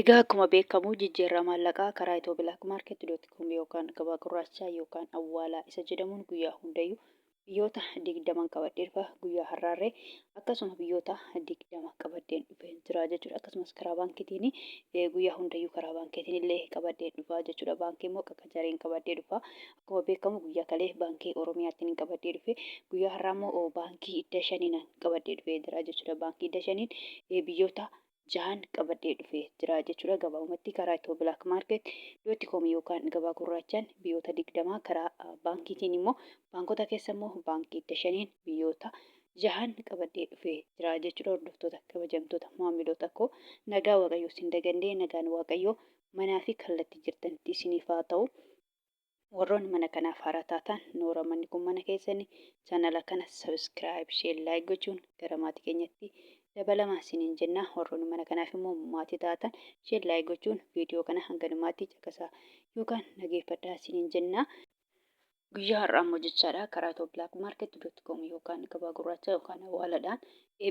Egaa akkuma beekamu jijjiirraa maallaqaa karaa itobilaakmaarket.com yookaan gabaa gurraachaa yookaan awwaalaa isa jedhamuun guyyaa hundayyuu biyyoota 20 qabadhee dhufa. Guyyaa har'aarree akkasuma biyyoota 20 qabadheen dhufee jira jechuudha. Akkasumas karaa baankiitiin guyyaa hundayyuu karaa baankiitiin illee qabadhee dhufaa jechuudha. Baankii immoo qaqqajareen qabadhee dhufaa. Akkuma beekamu guyyaa kalee baankii Oromiyaattiin qabadhee dhufee guyyaa har'aa immoo baankii idda shaniin qabadhee dhufee jira jechuudha. Baankii idda shaniin biyyoota 6 qabadhee dhufee jira jechuudha. Gabaabumatti karaa itobilaakmaarket.com yookaan gabaa gurraachaan biyyoota 20 karaa baankiitiin immoo baankota keessa immoo baankii idda shaniin biyyoota 6 qabadhee dhufee jira jechuudha. Hordoftoota kabajamtoota maamiloota koo nagaa waaqayyoo isin dagandee nagaan waaqayyoo manaa fi kallattii jirtanitti isiniif haa ta'u. Warroon mana kanaaf haaraa taatan noora manni kun mana keessanii chaanala kana sabiskiraayib sheer laayik gochuun gara maatii keenyatti dabalamaa isiniin jenna. Warroon mana kanaaf immoo maatii taatan sheer laayik gochuun viidiyoo kana hanga dhumaatti caqasaa yookaan dhageeffadhaa isiniin jenna. Guyyaa har'aa immoo jechaadha karaa itobilaakmaarket.com yookaan gabaa gurraachaa yookaan awwaalaadhaan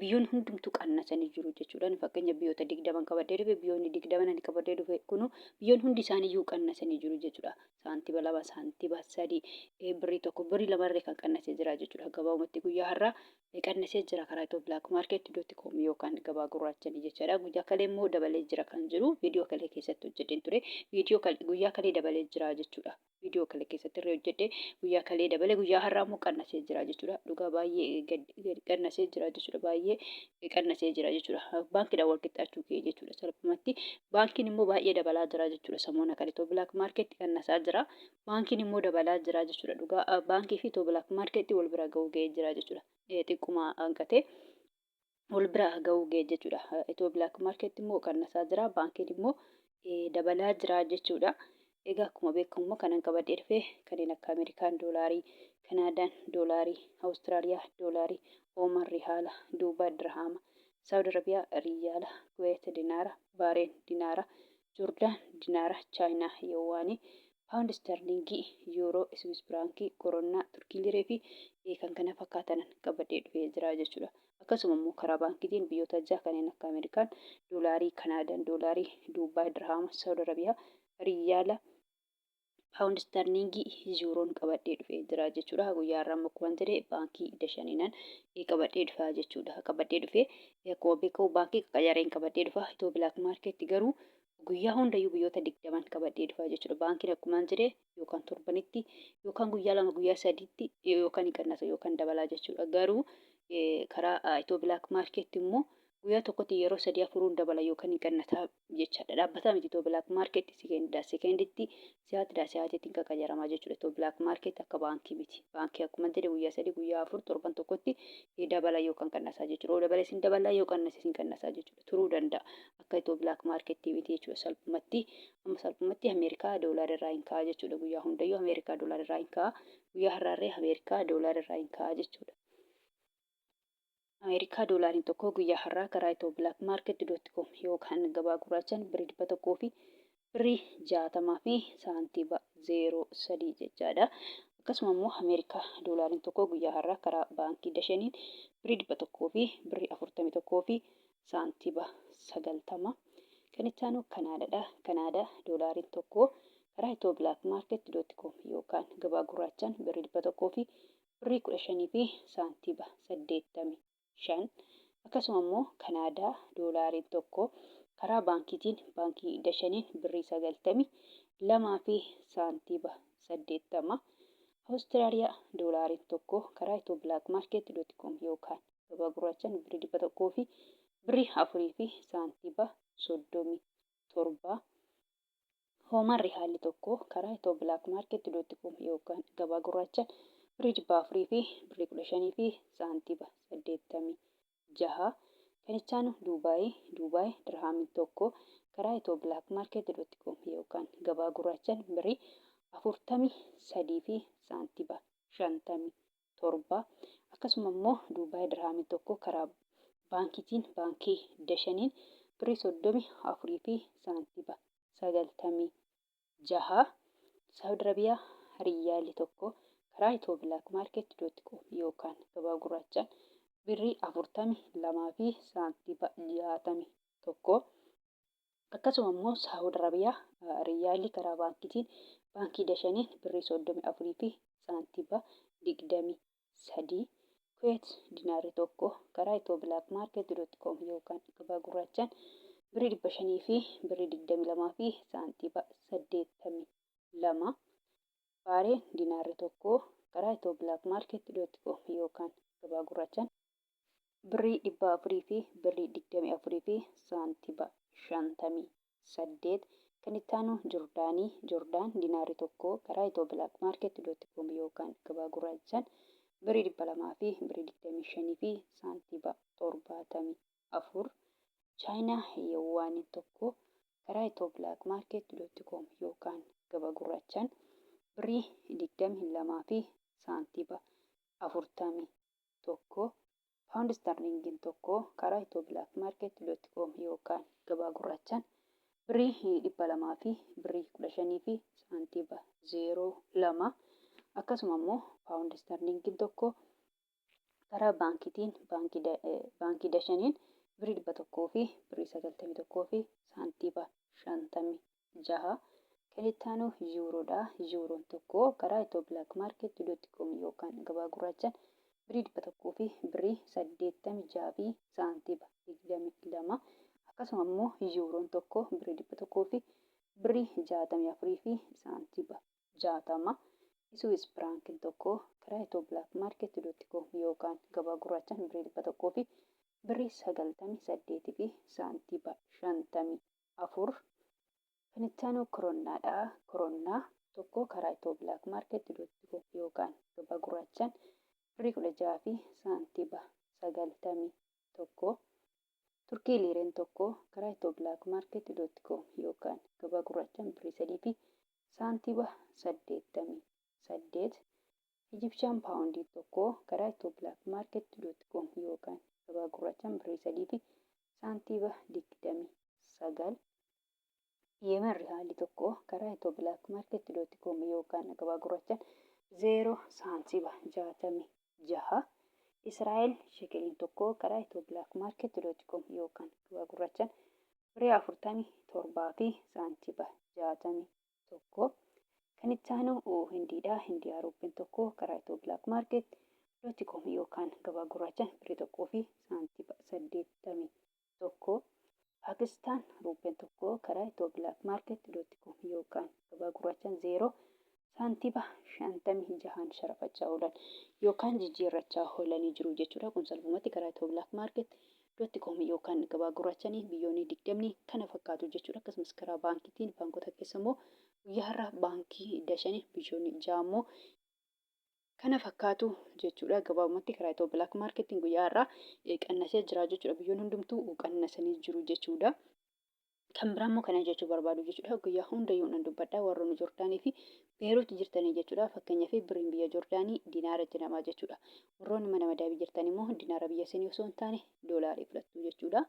biyyoonni hundumtuu qannasanii jiru jechuudha. Fakkeenya biyyoota 20 qabadhee dhufe biyyoonni 20 ani qabadhee dhufe kunu biyyoonni hundi isaaniiyyuu qannasanii jiru jechuudha. Saantiba 2 saantiba 3 birrii 1 birrii 2 kan qannasee jira jechuudha. Gabaabumatti guyyaa har'aa qannasee jira karaa itobilaakmaarket.com yookaan gabaa gurraachanii jechaadha. Guyyaa kalee immoo dabalee jira kan jiru viidiyoo kalee keessatti hojjedheen ture. Guyyaa kalee dabalee jira jechuudha. Viidiyoo kalee keessatti irra hojjedhee guyyaa kalee dabalee guyyaa har'aa immoo qannasee jira jechuudha. Dhugaa baay'ee qannasee jira jechuudha. Baay'ee qannasee jira jechuudha. Baankiidhaan wal qixxaachuu kee jechuudha. Salphumatti baankiin immoo baay'ee dabalaa jira jechuudha. Samoona kan itobilaakmaarket qannasaa jira. Baankiin immoo dabalaa jira jechuudha. Dhugaa baankii fi itobilaakmaarket wal bira ga'uu ga'ee jira jechuudha. Xiqquma hanqatee wal bira ga'uu ga'ee jechuudha. Itobilaakmaarket immoo qannasaa jira. Baankiin immoo dabalaa jira jechuudha. Egaa akkuma beekamu kanan qabadhee dhufe kanneen akka Ameerikaan doolaarii, Kanaadaan doolaarii, Awustiraaliyaa doolaarii, Ooman rihaala, Duubaa dirhaama, Saawud Arabiyaa riyaala, Kuweet dinaara, Baareen dinaara, Joordaan dinaara, Chaayinaa yowaanii, Paawundi sterlingii, Yuuroo, Swiss firaankii, Koronnaa, Turkii liree fi kan kana fakkaatan qabadhee dhufee jira jechuudha. Akkasuma immoo karaa baankiitiin biyyoota 6 kanneen akka Ameerikaan doolaarii, Kanaadaan doolaarii, Duubaa dirhaama, Saawud Arabiyaa riyaala, Paawundi sterlingii, Yuuroon qabadhee dhufee jira jechuudha. Guyyaa har'aa immoo akkuma jedhe baankii idda shaniinan qabadhee dhufaa jechuudha. Qabadhee dhufee akkuma beekamu baankii qaqqajareen qabadhee dhufa. Itobilaakmaarket garuu guyyaa hundayyuu biyyoota 20 qabadhee dhufaa jechuudha. Baankiin akkuma jedhe yookaan torbanitti yookaan guyyaa 2 guyyaa 3tti yookaan qannasa yookaan dabalaa jechuudha. Garuu karaa itobilaakmaarket immoo guyyaa tokkotti yeroo 3-4 dabala yookaan qannasaa jechaadha. Dhaabbataa miti itobilaakmaarket sekenditti si'aatiitiin qaqqajaramaa jechuudha. Itobilaakmaarket akka baankii miti. Baankii akkuma jedhe guyyaa 3 guyyaa 4 torban tokkotti dabala yookaan qannasaa jechuudha. Dabalee sin dabalaa yoo qannase sin qannasaa jechuudha. Turuu danda'a. Akka itobilaakmaarketii miti jechuudha. Salphumatti Ameerikaa doolaara irraa hin ka'a jechuudha. Guyyaa hundayyuu Ameerikaa doolaara irraa hin ka'a. Guyyaa har'aarree Ameerikaa doolaara irraa hin ka'a jechuudha. Ameerikaa doolaariin tokko guyyaa har'aa karaa itobilaakmaarket.com yookaan gabaa gurraachaan birrii 100 fi birrii 60 fi saantiba 03 jechaadha. Akkasuma immoo Ameerikaa doolaariin tokko guyyaa har'aa karaa baankii idda shaniin birrii 100 fi birrii 41 fi saantiba 90. Kan itti aanu Kanaadaadha. Kanaadaa doolaariin tokko karaa itobilaakmaarket.com yookaan gabaa gurraachaan birrii 100 fi birrii 15 fi saantiba 85. Akkasuma immoo Kanaadaa doolaariin tokko karaa baankiitiin baankii idda shaniin birrii 92 fi saantiba 80. Awustiraaliyaa doolaariin tokko karaa itobilaakmaarket.com yookaan gabaa gurraachaan birrii 100 fi birrii 4 fi saantiba 37. Ooman rihaalli tokko karaa itobilaakmaarket.com yookaan gabaa gurraachaan birrii 4 fi birrii 15 fi saantiba 86. Kan itti aanu Duubaay dirhaamiin tokko karaa itobilaakmaarket.com yookaan gabaa gurraachaan birrii 43 fi saantiba 57. Akkasuma immoo Duubaay dirhaamiin tokko karaa baankiitiin baankii idda shaniin birrii 34 fi saantiba 96. Saawud Arabiyaa riyaalli tokko karaa itobilaakmaarket.com yookaan gabaa gurraachaan birrii 42 fi saantiba 61. Akkasuma immoo Saawud Arabiyaa Riyaalii karaa baankiitiin baankii dashaniin birrii 34 fi saantiba 23. Kuweet Dinaarri tokko karaa itobilaakmaarket.com yookaan gabaa gurraachaan birrii 500 fi birrii 22 fi saantiba 82. Baareen Dinaarri tokko karaa itobilaakmaarket.com yookaan gabaa gurraachaan birrii 400 fi birrii 24 fi saantiba 58. Kan itti aanu Joordaan Dinaarri tokko karaa itobilaakmaarket.com yookaan gabaa gurraachaan birrii 200 fi birrii 25 fi saantiba 74. Chaayinaa Yuwaaniin tokko karaa itobilaakmaarket.com yookaan gabaa gurraachaan birrii 22 fi saantiba 41. Paawundi Sterlingiin tokko karaa itobilaakmaarket.com yookaan gabaa gurraachaan birrii 200 fi birrii 15 fi saantiba 02. Akkasuma immoo Paawundi Sterlingiin tokko karaa baankiitiin baankii dashaniin birrii 100 fi birrii 91 fi saantiba 56. Kan itti aanu Yuuroodha. Yuuroon tokko karaa itobilaakmaarket.com yookaan gabaa gurraachaan birrii 100 fi birrii 86 fi saantiba 22. Akkasuma immoo Yuuroon tokko birrii 100 fi birrii 64 fi saantiba 60. Swiss Frankiin tokko karaa itobilaakmaarket.com yookaan gabaa gurraachaan birrii 100 fi birrii 98 fi saantiba 54. Kan itti aanu Koronaadha. Koronaa tokko karaa itobilaakmaarket.com yookaan gabaa gurraachaan birrii 16 fi saantiba 91. Turkii Liireen tokko karaa itobilaakmaarket.com yookaan gabaa gurraachaan birrii 3 fi saantiba 88. Ijipshaan Paawundii tokko karaa itobilaakmaarket.com yookaan gabaa gurraachaan birrii 3 fi saantiba 29. Yemen Riyaalii tokko karaa itobilaakmaarket.com yookaan gabaa gurraachaan 0 saantiba 66. Israa'el Shekeliin tokko karaa itobilaakmaarket.com yookaan gabaa gurraachaan birrii 47 fi saantiba 61. Kan itti aanu Hindiidha. Hindii Ruupiin tokko karaa itobilaakmaarket.com yookaan gabaa gurraachaan birrii 1 fi saantiba 81. Paakistaan Ruupiin tokko karaa itobilaakmaarket.com yookaan gabaa gurraachaan 0 saantiba 56 sharafachaa oolan yookaan jijjiirrachaa oolanii jiru jechuudha. Kun salphumatti karaa itobilaakmaarket.com yookaan gabaa gurraachaan biyyoonni 20 kana fakkaatu jechuudha. Akkasumas karaa baankiitiin baankota keessa immoo guyyaa har'aa baankii dashanii biyyoonni 6 immoo kana fakkaatu jechuudha. Gabaabumatti karaa itobilaakmaarketiin guyyaa har'aa qannasee jira jechuudha. Biyyoonni hundumtuu qannasanii jiru jechuudha. Kan biraa immoo kana jechuu barbaadu jechuudha. Guyyaa hundayyuu nan dubbadha warroonni Joordaanii fi Beeruut jirtanii jechuudha. Fakkeenyaaf birriin biyya Joordaanii Dinaara jedhama jechuudha. Warroonni mana madabii jirtan immoo Dinaara biyya sanii osoo hin taane doolaarii fudhattu jechuudha.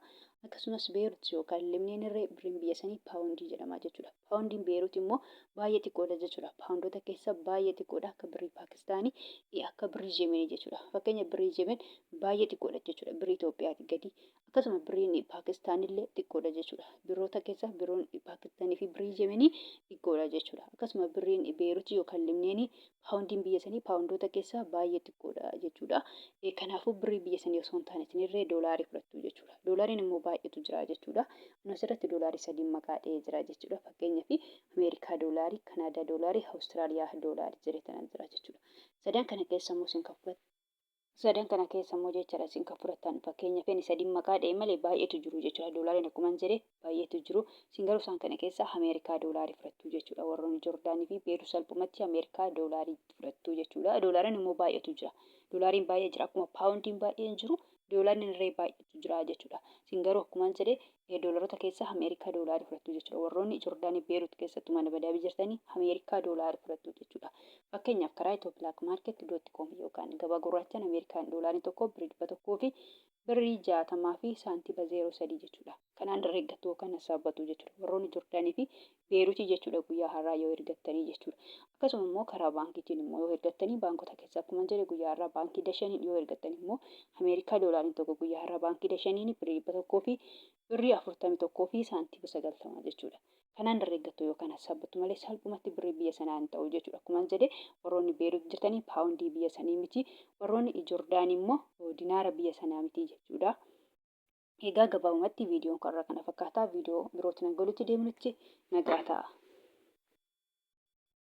Akkasumas Beeruut yookaan limneen irree birriin biyya sanii paawundii jedhama jechuudha. Paawundiin Beeruut immoo baay'ee xiqqoodha jechuudha. Paawundota keessa baay'ee xiqqoodha akka birrii Paakistaanii akka birrii Yemenii jechuudha. Fakkeenyaaf birrii Yemen baay'ee xiqqoodha jechuudha. Birrii Itoophiyaati gadi. Akkasuma birriin Paakistaanillee xiqqoodha jechuudha. Biroota keessa birroon Paakistaanii fi birrii Yemenii xiqqoodha jechuudha. Akkasuma birriin Beeruut yookaan limneenii paawundiin biyya sanii paawundoota keessaa baay'ee xiqqoodha jechuudha. Kanaafuu birrii biyya sanii osoo hin taane isinirree doolaarii fudhattu jechuudha. Doolaariin immoo baay'eetu jira jechuudha. Asirratti doolaarii 3 maqaa dha'ee jira jechuudha. Fakkeenyaaf Ameerikaa doolaarii, Kanaadaa doolaarii, Awustiraaliyaa doolaarii jedhee jira jechuudha. Sadan kana keessa immoo isin kaffaltu. Sadan kana keessa immoo jechaadha isin kan fudhattan fakkeenyaaf inni 3 maqaa dha'e malee baay'eetu jiru jechuudha. Doolaariin akkuma jedhe baay'eetu jiru. Isin garuu isaan kana keessa Ameerikaa doolaarii fudhattu jechuudha. Warroonni Joordaanii fi Beeruut salphumatti Ameerikaa doolaarii fudhattu jechuudha. Doolaariin immoo baay'eetu jira. Doolaariin baay'ee jira akkuma paawundiin baay'een jiru doolaariin irree baay'eetu jira jechuudha. Isin garuu akkuma jedhe doolaroota keessa Ameerikaa doolaarii fudhattu jechuudha. Warroonni Joordaanii Beeruut keessattuu mana madabii jirtanii Ameerikaa doolaarii fudhattu jechuudha. Fakkeenyaaf karaa itobilaakmaarket.com yookaan gabaa gurraachaan Ameerikaan doolaariin tokko birrii 100 fi birrii 60 fi saantiba 03 jechuudha. Kanaan herreeggattuu kan saabbatu jechuudha. Warroonni Joordaanii fi Beeruutii jechuudha guyyaa har'aa yoo ergattanii jechuudha. Akkasuma immoo karaa baankiitiin immoo yoo ergattanii baankota keessa akkuma jedhe guyyaa har'aa baankii dashaniin yoo ergattanii immoo Ameerikaa doolaariin tokko guyyaa har'aa baankii liikida shaniin birrii 100 fi birrii 41 fi saantiima 90 jechuudha. Kanaan herreeggattu yookaan sassaabattu malee salphumatti birrii biyya sanaa hin ta'u jechuudha. Akkuma jedhe warroonni Beerut jirtanii paawundii biyya sanii miti. Warroonni Joordaan immoo dinaara biyya sanaa miti jechuudha. Egaa gabaabumatti viidiyoon kanarraa kana fakkaata. Viidiyoo birootiin galutti deemnutti nagaa ta'a.